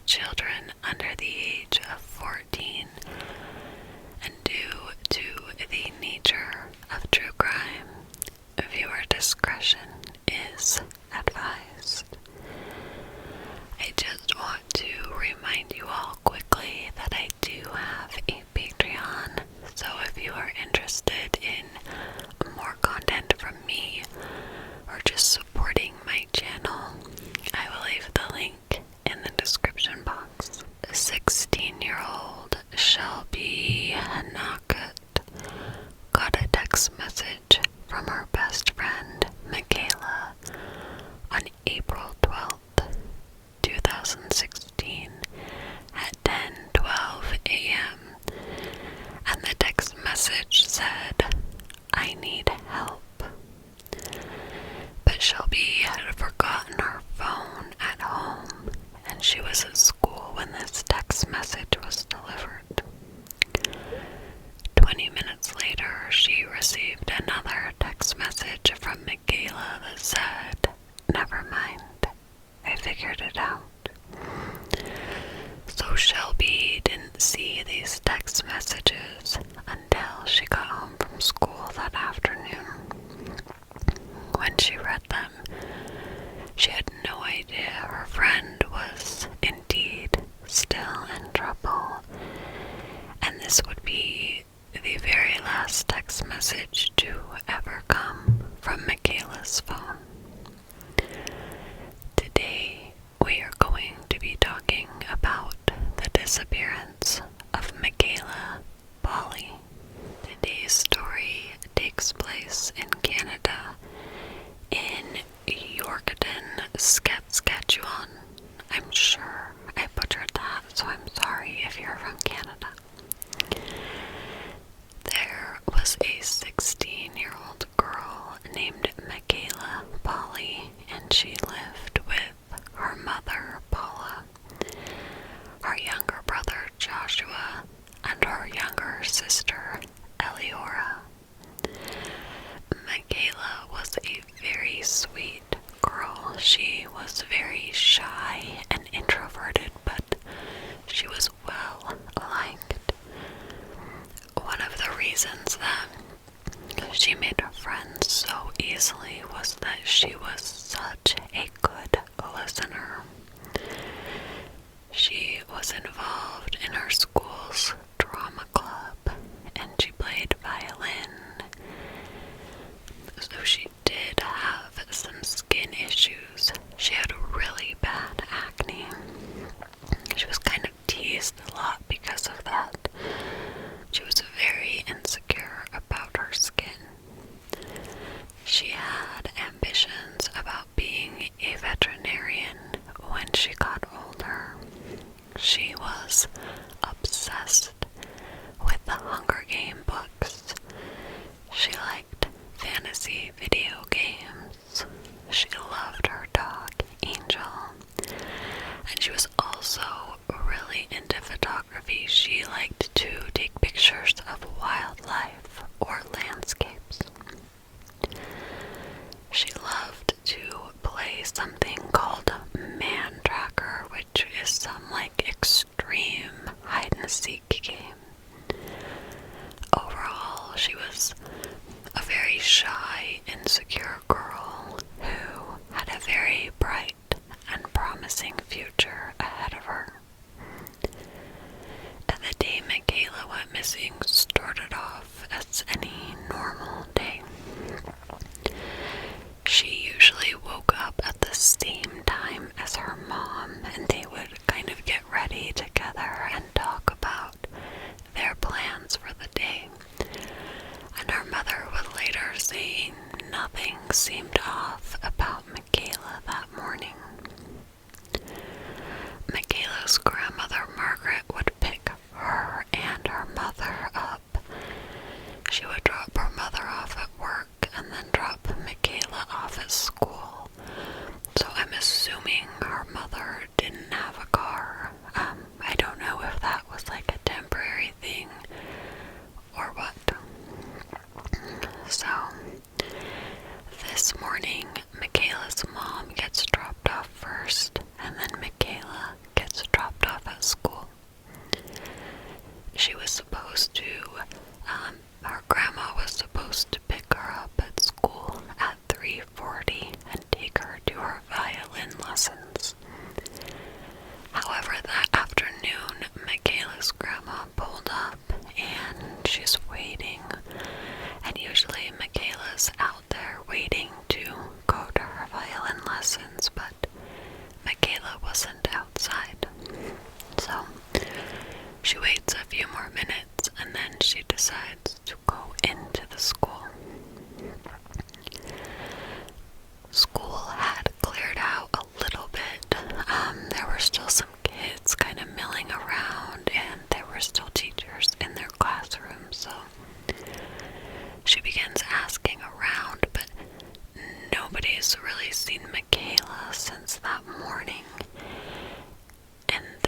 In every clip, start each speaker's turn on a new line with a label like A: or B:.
A: children under the age of 14, and due to the nature of true crime, viewer discretion is advised. I just want to remind you all quickly that I do have a Patreon, so if you are interested in more content from me or just supporting my channel, I will leave the link in the description box. 16-year-old Shelby Hanakut got a text message from her best friend, Michaela, on April 12th, 2016 at 10:12 a.m. and the text message said, "I need help." But Shelby had forgotten her phone at home, and she was at school when this text message was delivered. 20 minutes later, she received another text message from Michaela that said, "Never mind, I figured it out." So Shelby didn't see these text messages until she got home from school that afternoon. When she read them, she had no idea her friend was indeed still in trouble, and this would be the very last text message to ever come from Michaela's phone. Today, we are going to be talking about the disappearance of Mekayla Bali. Today's story takes place in Canada, in Yorkton, Saskatchewan. I'm sure I butchered that, so I'm sorry if you're from Canada. There was a 16-year-old girl named Mekayla Bali, and she lived with her mother, Paula, her younger brother, Joshua, and her younger sister, Eliora. Mekayla was a very sweet girl. She was very shy and introverted, but she was well liked. One of the reasons that she made friends so easily was that she was such a good listener. She was involved in her school's drama club, and she played violin. So she did have some skin issues. She had really bad acne. She was kind of teased a lot because of that. She was very insecure about her skin. She had ambitions about being a veterinarian when she got older. She was obsessed with the Hunger Game books. She liked fantasy video games. She loved her dog, Angel. And she was also really into photography. She liked to take pictures of wildlife or landscapes. She loved to play something called Man Tracker, which is some extreme hide-and-seek game. Overall, she was a very shy, insecure girl who had a very bright and promising future ahead of her. And the day Mekayla went missing started off as any normal day. She usually woke up at the same time as her mom, and they would kind of get ready together and talk about their plans for the day. And her mother would later say nothing seemed off about Mekayla that morning. Mekayla's grandmother, Margaret, would pick her and her mother up. She would drop her mother off at work and then drop Mekayla off at school. So I'm assuming her mother didn't have a car. I don't know if that was a temporary thing or what. So this morning, Mekayla's mom gets dropped off first, and then Mekayla gets dropped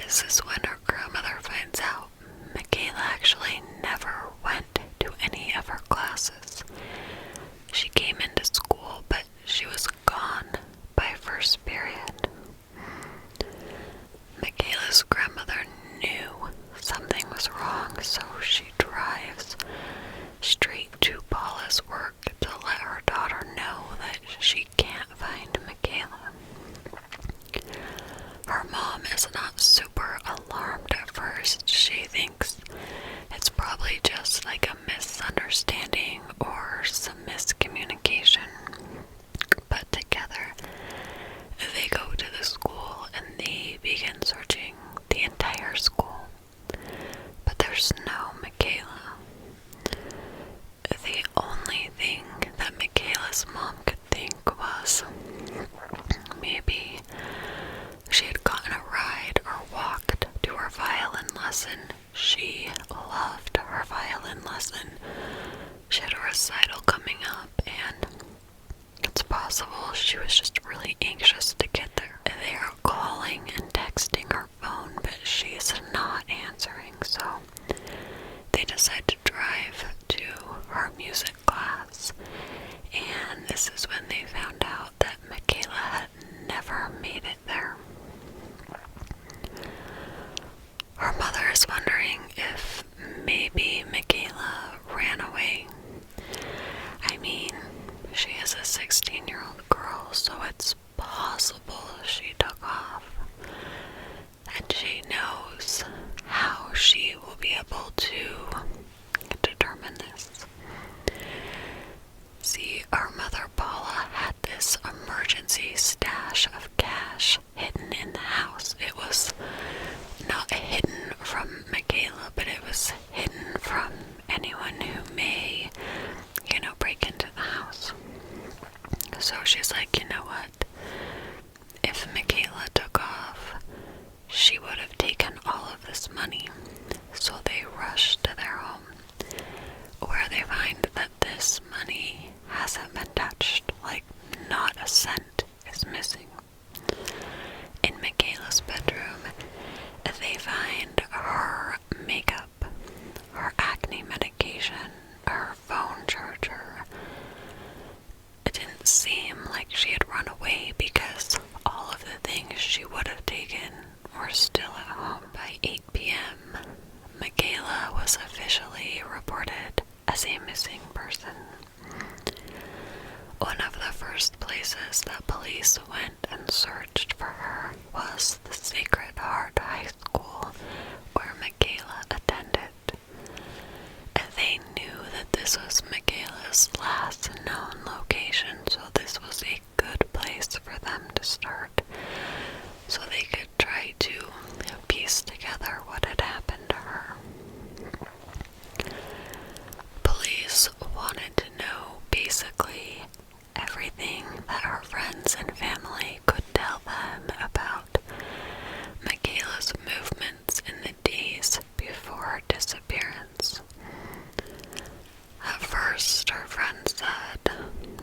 A: This is when her grandmother finds out Michaela actually never went to any of her classes. She came into school, but she was gone by first period. Michaela's grandmother knew something was wrong, so she drives straight to Paula's work to let her daughter know that she can't find Michaela. Her mom is not super alarmed at first. She thinks it's probably just like a misunderstanding or some miscommunication. But together, they go to the school and they begin searching the entire school. But there's no Michaela. The only thing that Michaela's mom could think was maybe she had gotten a ride or walked to her violin lesson. She loved her violin lesson. She had a recital coming up, and it's possible she was just really anxious to get there. They are calling and texting her phone, but she's not answering, so they decide to drive to her music class. And this is when they found out that Michaela had never made it there. Her mother is wondering if maybe Michaela ran away. I mean, she is a 16-year-old girl, so it's possible she took off. And she knows how she will be able to determine this. See, our mother Paula had this emergency stash of cash hidden in the house. It was not hidden from Michaela, but it was hidden from anyone who may, break into the house. So she's like, you know what? If Michaela took off, she would have taken all of this money. So they rush to their home, where they find that this money hasn't been touched. Like, not a cent is missing. In Michaela's bedroom, they find her makeup, her acne medication, her phone charger. It didn't seem like she had run away because all of the things she would have taken were still at home. By 8 p.m., Michaela was officially reported as a missing person. One of the first places that police went and searched for her was the Sacred Heart High School, where Michaela attended. And they knew that this was Michaela's last known location, so this was a good place for them to start, so they could try to piece together what had happened to her. Police wanted to know basically everything that her friends and family could tell them about Michaela's movements in the days before her disappearance. At first, her friends said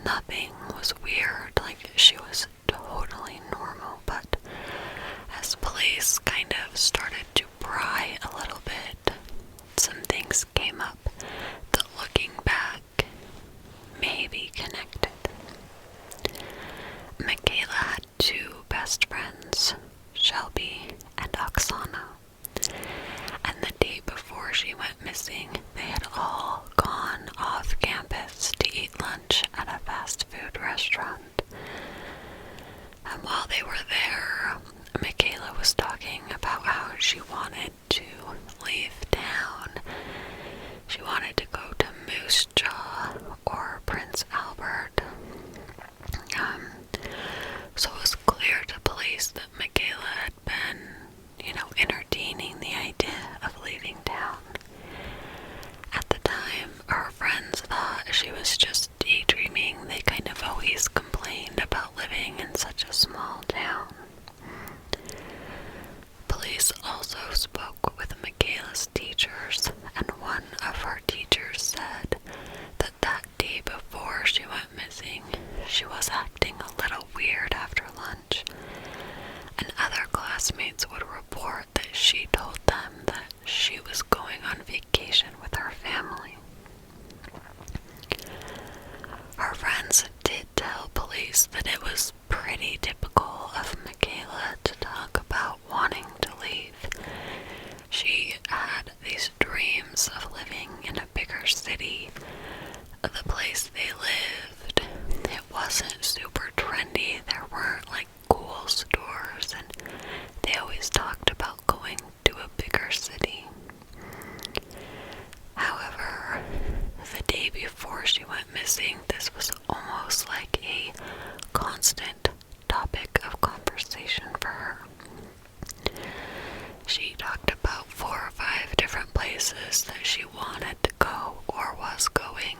A: nothing was weird, like she was totally normal, but as police kind of started to pry a little bit, some things came up that, looking back, may be connected. Michaela had two best friends, Shelby and Oksana, and the day before she went missing, they had all gone off campus to eat lunch at a fast food restaurant. And while they were there, Michaela was talking about how she wanted to leave town. She wanted to go to Moose Jaw or Prince Albert. So it was clear to police that Michaela had been, entertaining the idea of leaving town. At the time, her friends thought she was just daydreaming. They kind of always complained about living in such a small town. Police also spoke with Michaela's teachers, and one of her teachers said that day before she went missing, she was acting a little weird after lunch, and other classmates would report that she told them that she was going on vacation with her family. Her friends did tell police that it was pretty typical of Mekayla to talk about wanting to leave. She had these dreams of living in a bigger city. The place they lived, it wasn't super trendy. There weren't like cool stores, and they always talked about going to a bigger city. However, the day before she went missing, this was almost like a constant topic of conversation for her. She talked about 4 or 5 different places that she wanted to go or was going,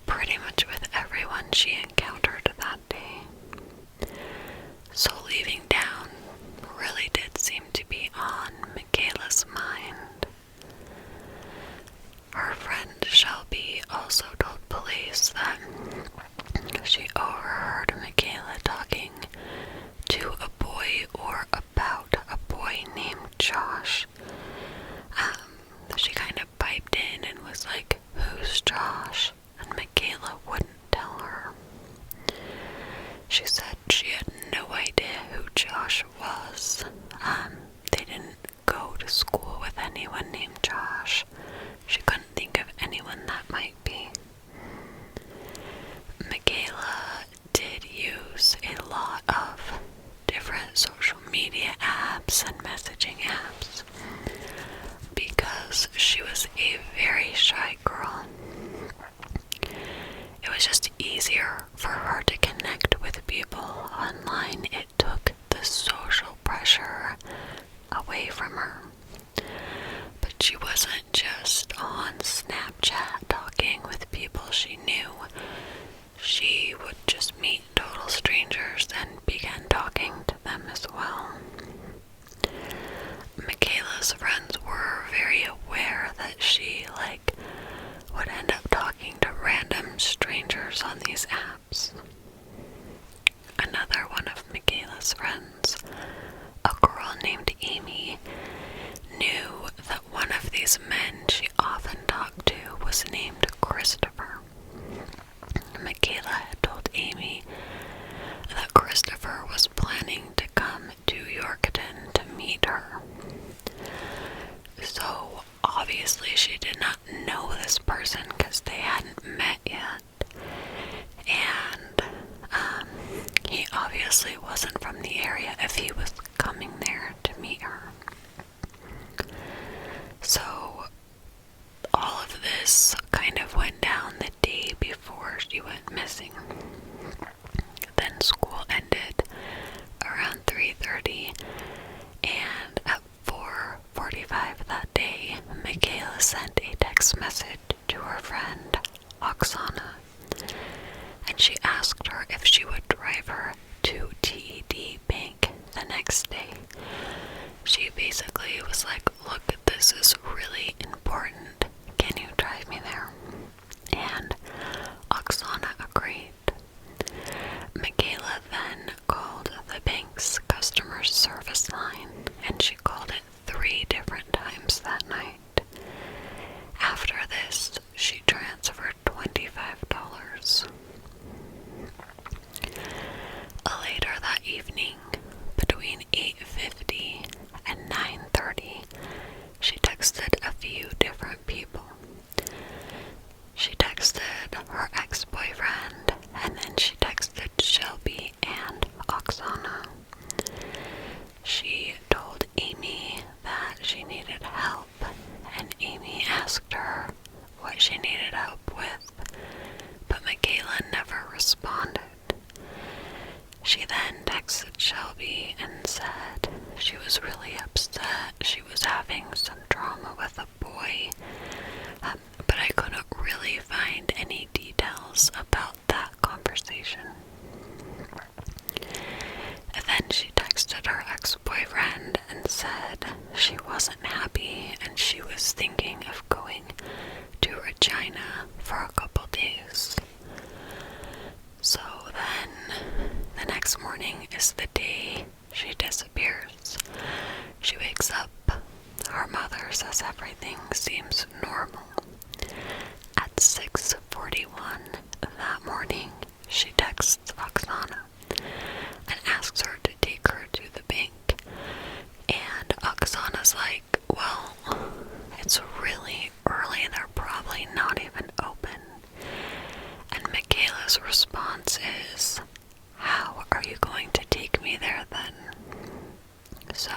A: pretty much with everyone she encountered that day. So leaving town really did seem to be on Mekayla's mind. Her friend Shelby also told police that she overheard Mekayla talking to a boy or about a boy named Josh. She kind of piped in and was like, "Who's Josh?" And Mekayla wouldn't tell her. She said she had no idea who Josh was. They didn't go to school with anyone named Josh. She couldn't think of anyone that might be. Mekayla did use a lot of different social media apps and messaging apps because she was a very shy girl. It was just easier for her to connect with people online. It took the social pressure away from her. But she wasn't just on Snapchat talking with people she knew. She would just meet total strangers and begin talking to them as well. Mekayla's friends were very aware that she, would end up talking to random strangers on these apps. Another one of Mekayla's friends, a girl named Amy, knew that one of these men she often talked to was named Christopher. Mekayla had told Amy that Christopher was planning to come to Yorkton to meet her. So obviously she did not know this person because they hadn't met yet. And he obviously wasn't from the area if he was coming there to meet her. So all of this kind of went down the day before she went missing. Then school ended around 3:30, and at 4:45 that day, Mekayla sent a text message to her friend, Oksana, and she asked her if she would drive her to TED Bank the next day. She basically was like, "Look, this is really important. Can you drive me there?" And Oksana agreed. Mekayla then called the bank's customer service line, and she called it 3 different times that night. After this, she transferred $25. Later that evening, between 8:50 and 9:30, she texted a few different people. She texted her ex-boyfriend, and then she texted Shelby and Oksana. She told Amy that she needed help, and Amy asked her what she needed help with, but Mekayla never responded. She then texted Shelby and said she was really upset. She was having some drama with a boy, but I couldn't really find any details about that conversation. And then she texted her ex-boyfriend and said she wasn't happy and she was thinking of going to Regina for a couple days. So then, the next morning is the day she disappears. She wakes up. Her mother says everything seems normal. At 6:41 that morning, she texts Oksana and asks her to take her to the bank. And Oksana's like, well, it's really early, they're probably not even open. And Michaela's response is, how are you going to take me there then? So,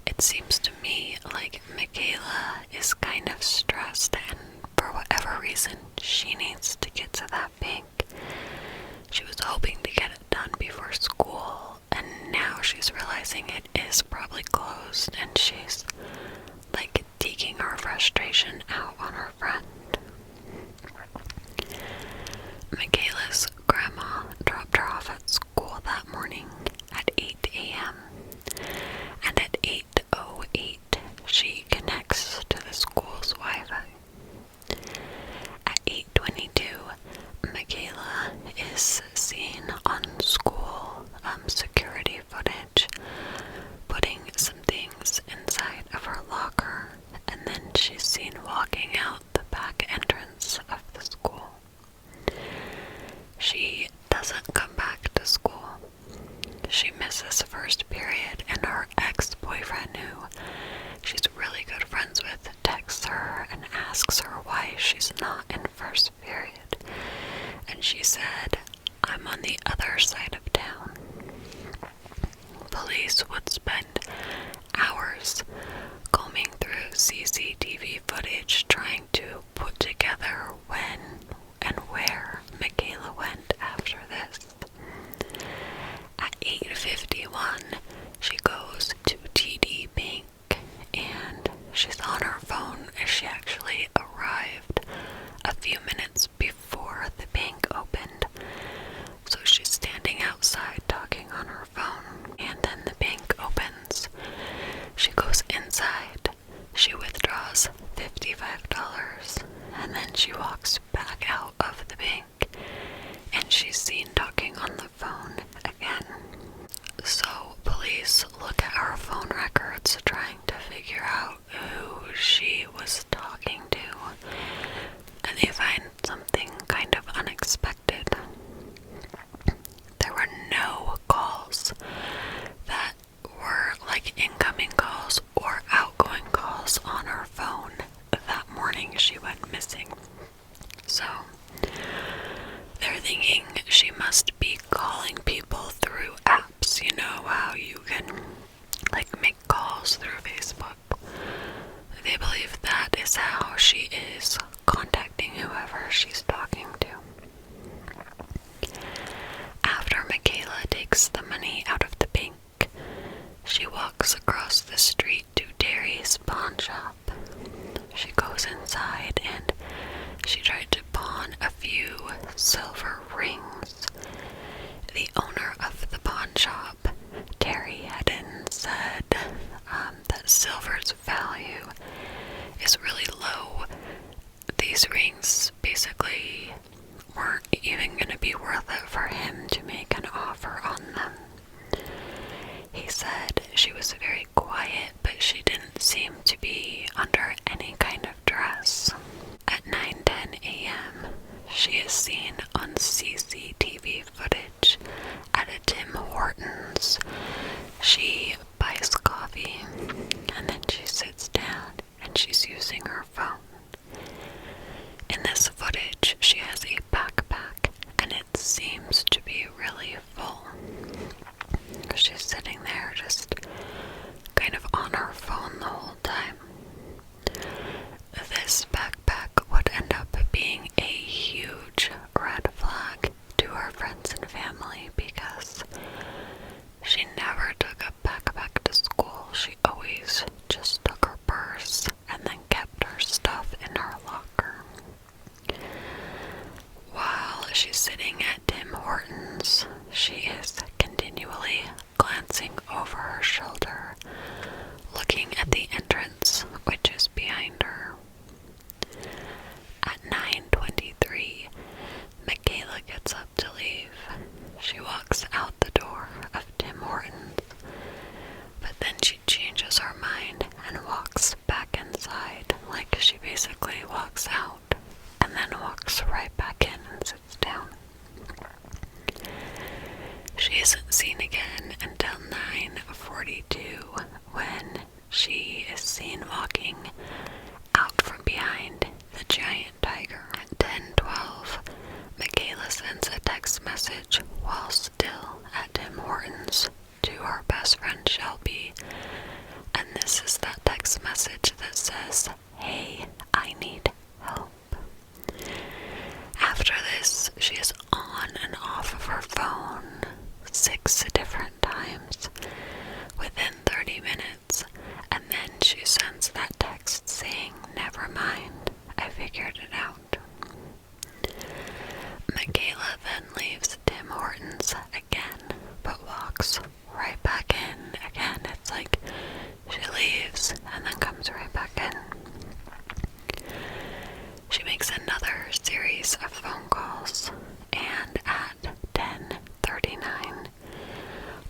A: it seems to me like Michaela is kind of stressed, and for whatever reason, she needs to get to that bank. She was hoping to get it done before school, and now she's realizing it is probably closed, and she's like taking her frustration out on her friend. Michaela's grandma dropped her off at school that morning at 8 a.m. and at 8:08 she connects to the school's Wi-Fi. At 8:22, Michaela is seen on school security footage putting some things inside of her locker, and then she's seen walking out the back entrance of the school. She doesn't come back to school. She misses first period, and her ex-boyfriend, who she's really good friends with, texts her and asks her why she's not in first period. And she said, I'm on the other side of town. Police would spend hours combing through CCTV footage trying to put together when and where Michaela went after this. At 8:51, she goes to TD Bank, and she's on her phone as she actually arrived a few minutes before the bank opened. So she's standing outside talking on her phone, and then the bank opens. She goes inside, she withdraws $55, and then she walks back out of the bank, and she's seen talking on the phone again. So police look at her phone records trying to figure out who she was talking to, and they find something kind of unexpected. There were no calls that were like incoming calls or outgoing calls on her phone that morning she went missing. So they're thinking she must be calling people through apps. You know how you can like make calls through Facebook. They believe that is how she is contacting whoever she's talking to. After Michaela takes the money out of the bank, she walks across the street to Terry's pawn shop. She goes inside and she tried to pawn a few silver rings. The owner of the pawn shop, Terry, hadn't said that silver's value is really low. These rings basically weren't even going to be worth it for him to make an offer on them. He said she was very quiet, but she didn't seem to be under any kind of dress. At 9:10 a.m., she is seen on CCTV footage at a Tim Hortons. She buys coffee, and then she sits down, and she's using her phone. In this footage, she has a backpack, and it seems to be really full. She's sitting there just kind of on her phone the whole time. she is seen walking out from behind the giant tiger. At 10:12, Michaela sends a text message while still at Tim Hortons to her best friend Shelby, and this is that text message that says, "Hey, I need help." After this, she is on and off of her phone 6 different times within 30 minutes, and then she sends that text saying, "Never mind, I figured it out." Michaela then leaves Tim Hortons again, but walks right back in again. It's like she leaves and then comes right back in. She makes another series of phone calls, and at 10:39,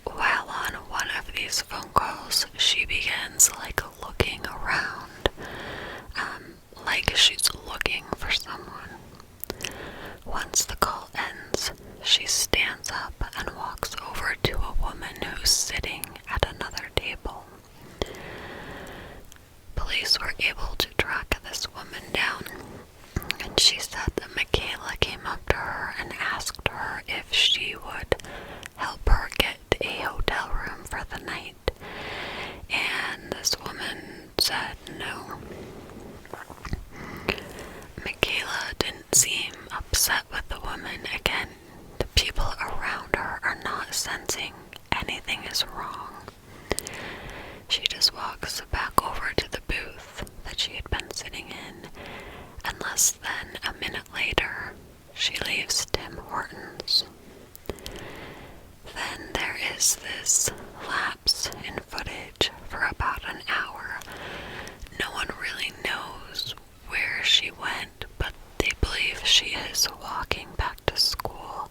A: while on one of these phone calls, she begins looking around, like she's looking for someone. Once the call ends, she stands up and walks over to a woman who's sitting at another table. Police were able to track this woman down, and she said that Michaela came up to her and asked her if she would help her get a hotel room for the night, and this woman said no. Michaela didn't seem upset with the woman. Again, the people around her are not sensing anything is wrong. She just walks back over to the booth that she had been sitting in, and less than a minute later, she leaves Tim Hortons. Then there is this lapse in footage for about an hour. No one really knows where she went, but they believe she is walking back to school,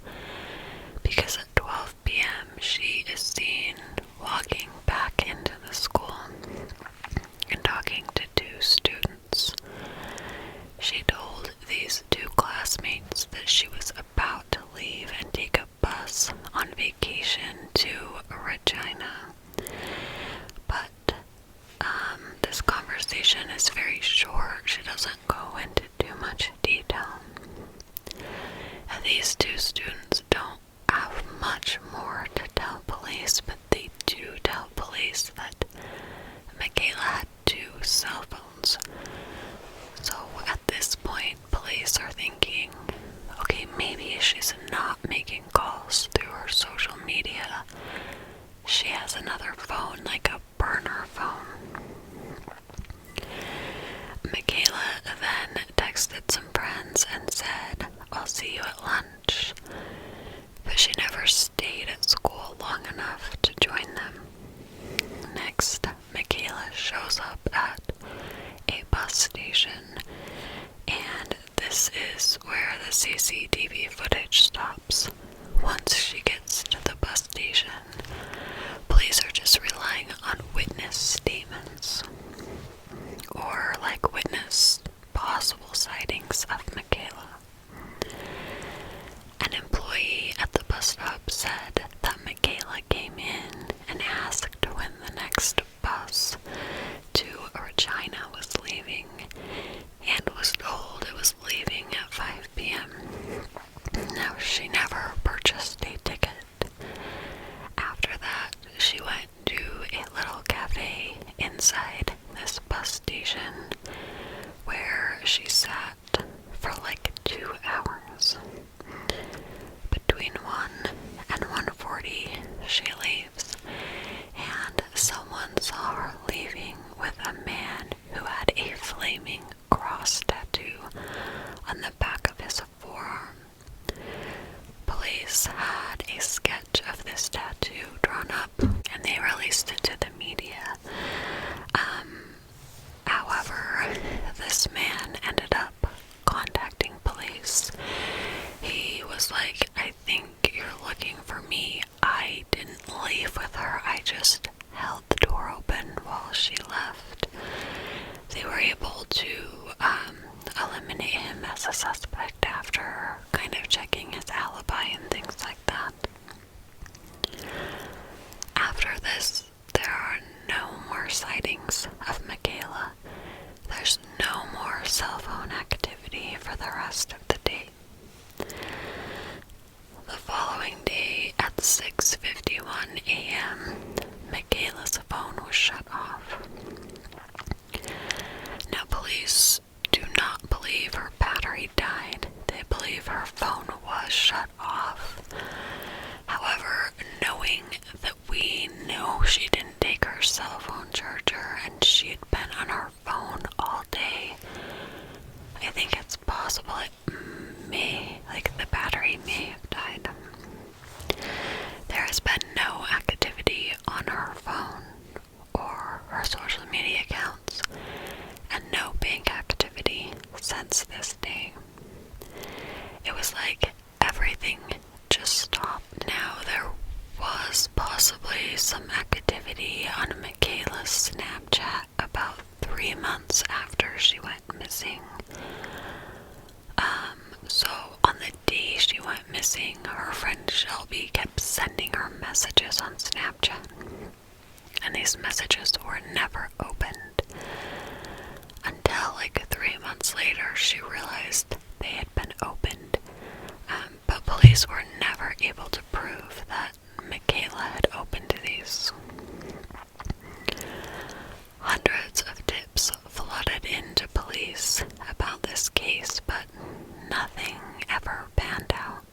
A: because at 12 p.m. she is seen walking back into the school and talking to 2 students. She told these 2 classmates that she was about to leave and take a bus on vacation to Regina, but this conversation is very short. She doesn't go into too much detail. And these 2 students don't have much more to tell police, but they do tell police that Michaela had 2 cell phones. So at this point, police are thinking, okay, maybe she's not making calls through her social media. She has another phone, like a burner phone. Michaela then texted some friends and said, "I'll see you at lunch," but she never stayed at school long enough to join them. Next, Michaela shows up at a bus station, and this is where the CCTV footage stops. Once she gets to the bus station, police are just relying on witness statements, or witness possible sightings of Michaela. An employee at the bus stop said that Michaela came in and asked when the next bus to Regina was leaving, and was told it was leaving at 5 p.m. Now, she never purchased a ticket. After that, she went to a little cafe inside this bus station where she sat for 2 hours. Between 1 and 1:40, she leaves, and someone saw her leaving with a man who had a flaming cross tattoo on the back of his forearm. Police had a sketch of this tattoo drawn up, and they released it to the media. However, this man ended up contacting police. He was like, "I think you're looking for me. I didn't leave with her. I just held the door open while she left." since this day. It was like everything just stopped. Now there was possibly some activity on Michaela's Snapchat about 3 months after she went missing. So on the day she went missing, her friend Shelby kept sending her messages on Snapchat, and these messages were never opened until like 3 months later she realized they had been opened, but police were never able to prove that Michaela had opened these. Hundreds of tips flooded into police about this case, but nothing ever panned out.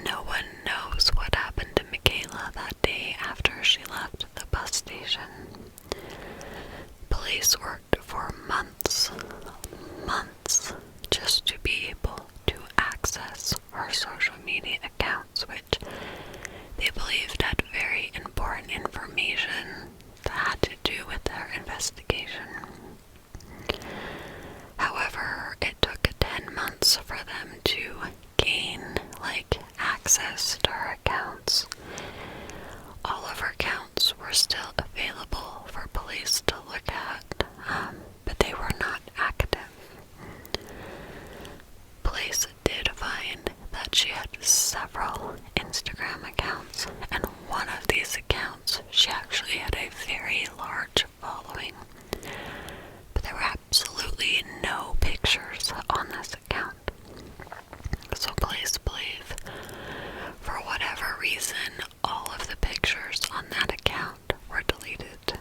A: No one knows what happened to Michaela that day after she left the bus station. Police worked for months just to be able to access her social media accounts, which they believed had very important information that had to do with their investigation. However, it took 10 months for them to gain, access to her accounts. All of her accounts were still available for police to look at, but they were not active. Police did find that she had several Instagram accounts, and one of these accounts, she actually had a very large following, but there were absolutely no pictures on this account. So police believe, for whatever reason, all of the pictures on that account were deleted.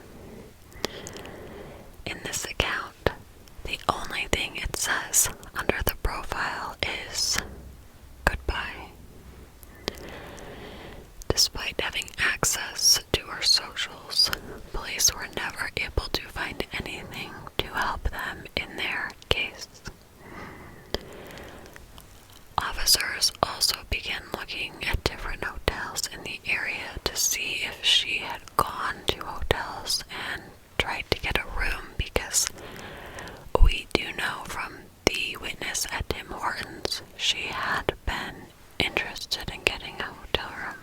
A: In this account, the only thing it says under the profile is goodbye. Despite having access to her socials, police were never able to find anything to help them in their case. Officers also began looking at different hotels in the area to see if she had gone to hotels and tried to get a room, because we do know from the witness at Tim Hortons she had been interested in getting a hotel room.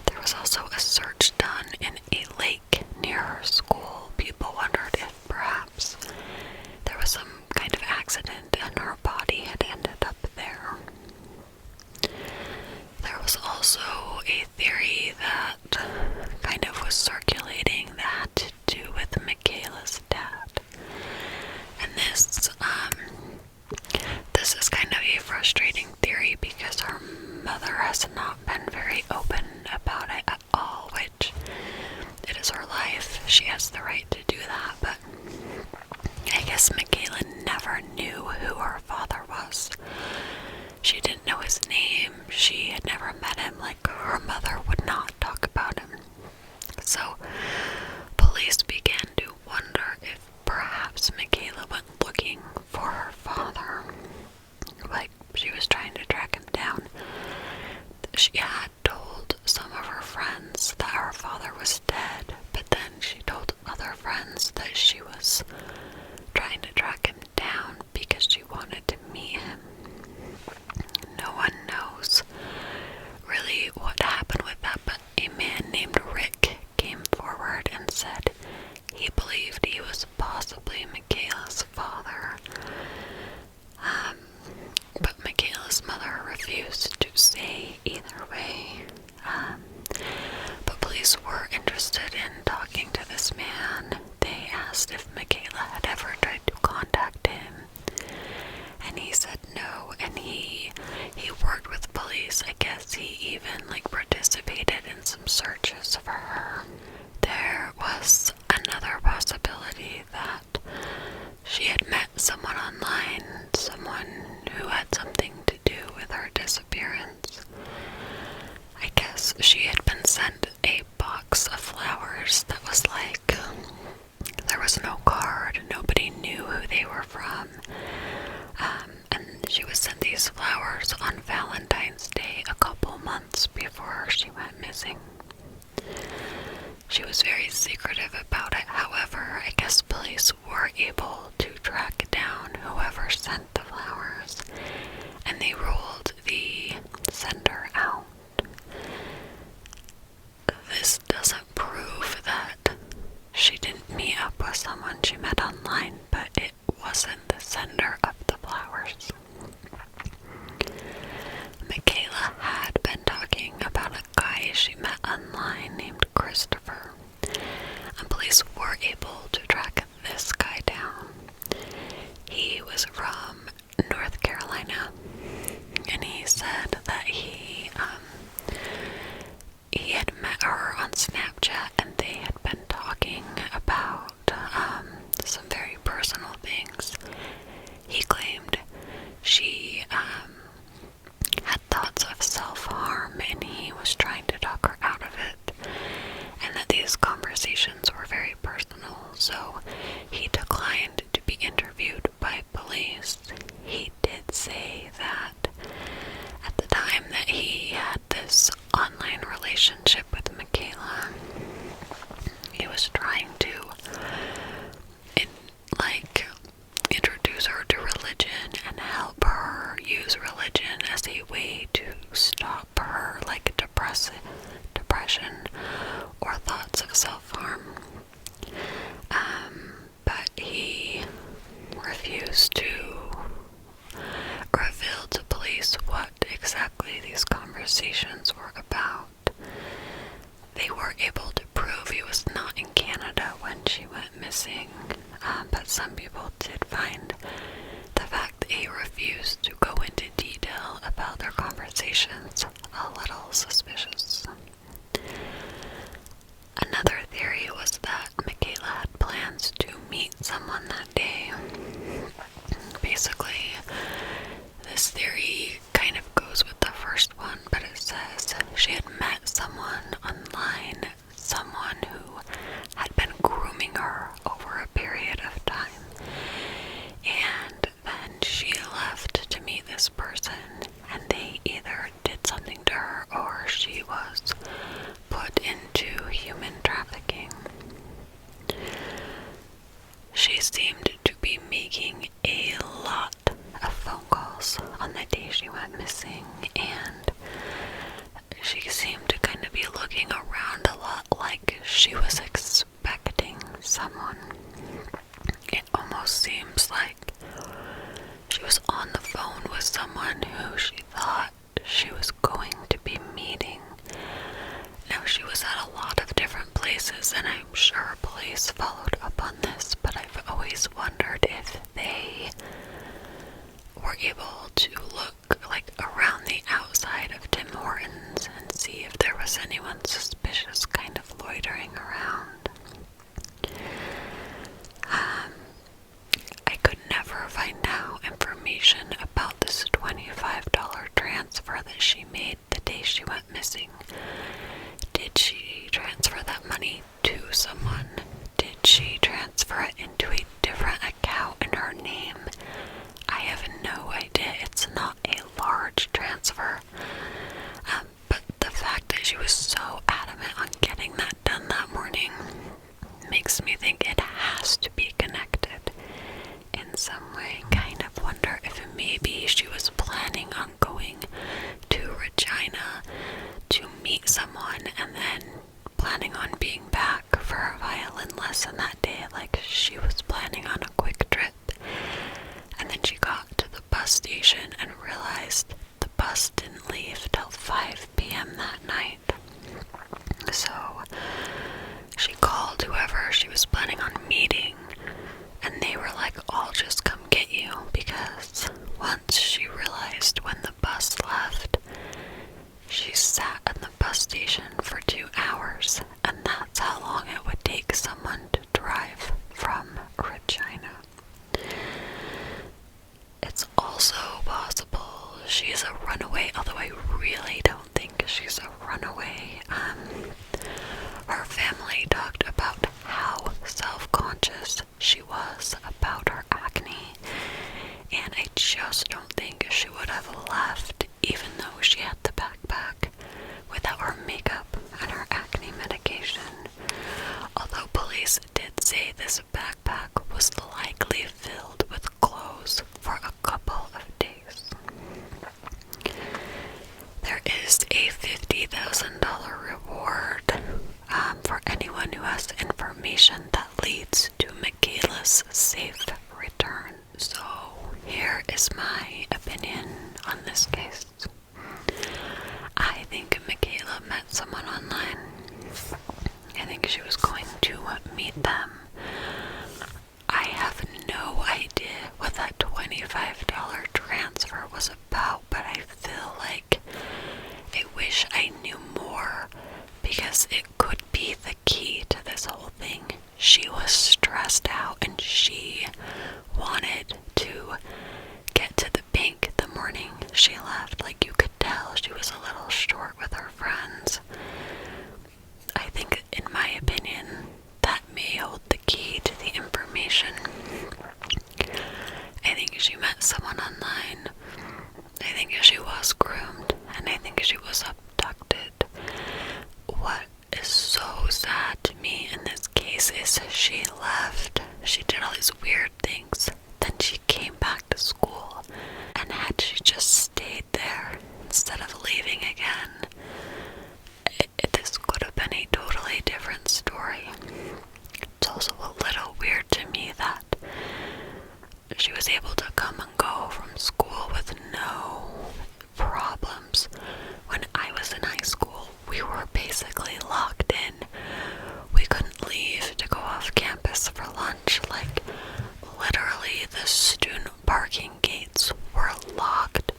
A: There was also a search done in a lake near her school. People wondered if perhaps there was some kind of accident and her body had ended up there. There was also a theory that kind of was circulating that had to do with Michaela's dad. And this is kind of a frustrating theory because her mother has not been very open about it at all, which it is her life. She has the right to do that, but I guess Michaela never knew who her father was. She didn't know his name. She had never met him. Her mother would not talk about him. So police began to wonder if perhaps Michaela went looking for her father. She was trying to track him down. She had told some of her friends that her father was dead, but then she told other friends that she was trying to track him down because she wanted to meet him. No one knows really what happened with that, but a man named Rick came forward and said he believed he was possibly Michaela's father. But Michaela's mother refused to say either way. But police were interested in talking to this man. They asked if Michaela had ever tried to contact him, and he said no, and he worked with police. I guess he even participated in some searches for her. There was another possibility that she had met someone online, someone who had something to do with her disappearance. I guess she had been sent a box of flowers that was there was no card, nobody knew who they were from, and she was sent these flowers on Valentine's Day a couple months before she went missing. She was very secretive about it, however, I guess police were able to track down whoever sent the flowers, and they ruled the sender out. This doesn't prove that she didn't meet up with someone she met online, but it wasn't the sender of the flowers. Michaela had been talking about a guy she met online named Christopher, and police were able to track this guy down. He was from North Carolina, and he said that he had met her on Snapchat, and they had been talking about some very personal things. He claimed she had thoughts of self-harm, and he was trying to talk her out of it, and that these conversations were very personal, so he declined to be interviewed by police. He did say that at the time that he had this online relationship with Michaela, he was trying to introduce her to religion and help her use religion as a way to stop her depression or thoughts of self-harm. But he refused to reveal to police what exactly these conversations were about. They were able to prove he was not in Canada when she went missing, but some people did find the fact that he refused to go into detail about their conversations a little suspicious. Another theory was that Michaela had plans to meet someone that day. Basically, this theory kind of goes with the first one, but it says she had met someone online, someone who had been grooming her over a period of time, and then she left to meet this person, and they either did something to her or she was put into human trafficking. She seemed to be making a lot of phone calls on the day she went missing, and she seemed to kind of be looking around a lot like she was expecting someone. It almost seems like she was on the phone with someone who she thought she was going to be meeting. Now, she was at a lot of different places, and I'm sure police followed up on this, but I've always wondered if they were able to look around the outside of Tim Hortons and see if there was anyone suspicious kind of loitering around. I could never find out information about this $25 transfer that she made the day she went missing. Did she transfer that money to someone? Did she transfer it into a different account in her name? I have no idea. It's not a large transfer. But the fact that she was so adamant on getting that done that morning makes me think it has to be connected in some way. Kind of wonder if maybe she was planning on going to Regina to meet someone and then planning on being back for a violin lesson that day, like she was planning on a quick trip. And then she got to the bus station and realized the bus didn't leave till 5 p.m. that night. So she called whoever she was planning on meeting, and they were like, "I'll just come get you," because once she realized when the bus left, she sat at the bus station for 2 hours, and that's how long it would take someone to drive from Regina. It's also possible she's a runaway, although I really don't think she's a runaway. Her family talked about how self This backpack was likely filled with clothes for a couple of days. There is a $50,000 reward for anyone who has information that leads to Michaela's safe return. So here is my opinion on this case. I think Michaela met someone online. I think she was going to meet them. I have no idea what that $25 transfer was about, but I feel like I wish I knew more, because it could be the key to this whole thing. She was stressed out and she wanted to get to the bank the morning she left. Like, you could tell she was a little short with her friends. I think, in my opinion, that may hold the key to the information. I think she met someone online. I think she was groomed, and I think she was abducted. What is so sad to me in this case is she left. She did all these weird things. Then she came back to school, and had she just stayed there instead of leaving again, this could have been a totally different story. It's also a little weird to me that she was able to come and go from school with no problems. When I was in high school, we were basically locked in. We couldn't leave to go off campus for lunch. Like, literally, the student parking gates were locked.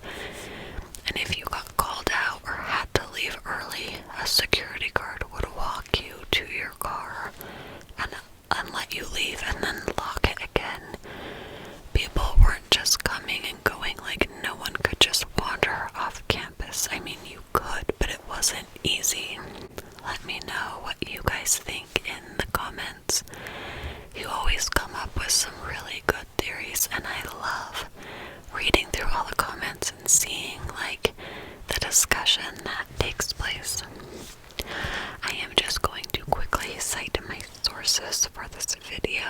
A: And if you got called out or had to leave early, a security guard would walk you to your car and let you leave and then lock it again. People weren't just coming and going. Like, no one could just wander off campus. I mean, you could, but it wasn't easy. Let me know what you guys think in the comments. You always come up with some really good theories, and I love reading through all the comments and seeing, like, the discussion that takes place. I am just going to quickly cite my sources for this video.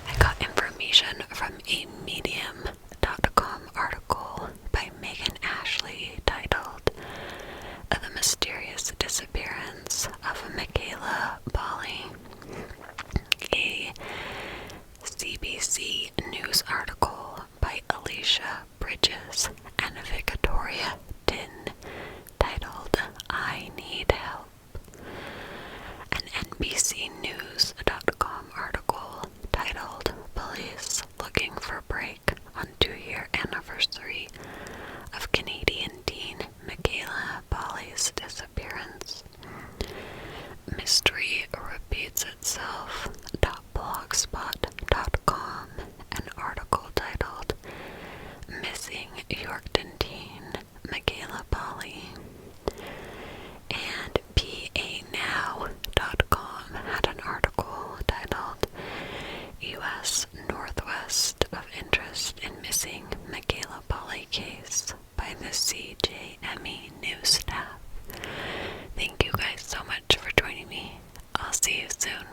A: I got information from a medium.com article by Megan Ashley titled The Mysterious Disappearance of Mekayla Bali, a CBC News article by Alicia Bridges and Victoria Tin titled I Need Help, an NBCnews.com article titled Police Looking for Break on 2-year anniversary of Canadian teen Mekayla Bali's disappearance. Mystery repeats itself. .blogspot.com, an article titled Missing Yorkton Teen Mekayla Bali, and PANow.com had an article titled U.S. Northwest of Interest in Missing Mekayla Bali Case by the CJME News staff. Thank you guys so much for joining me. I'll see you soon.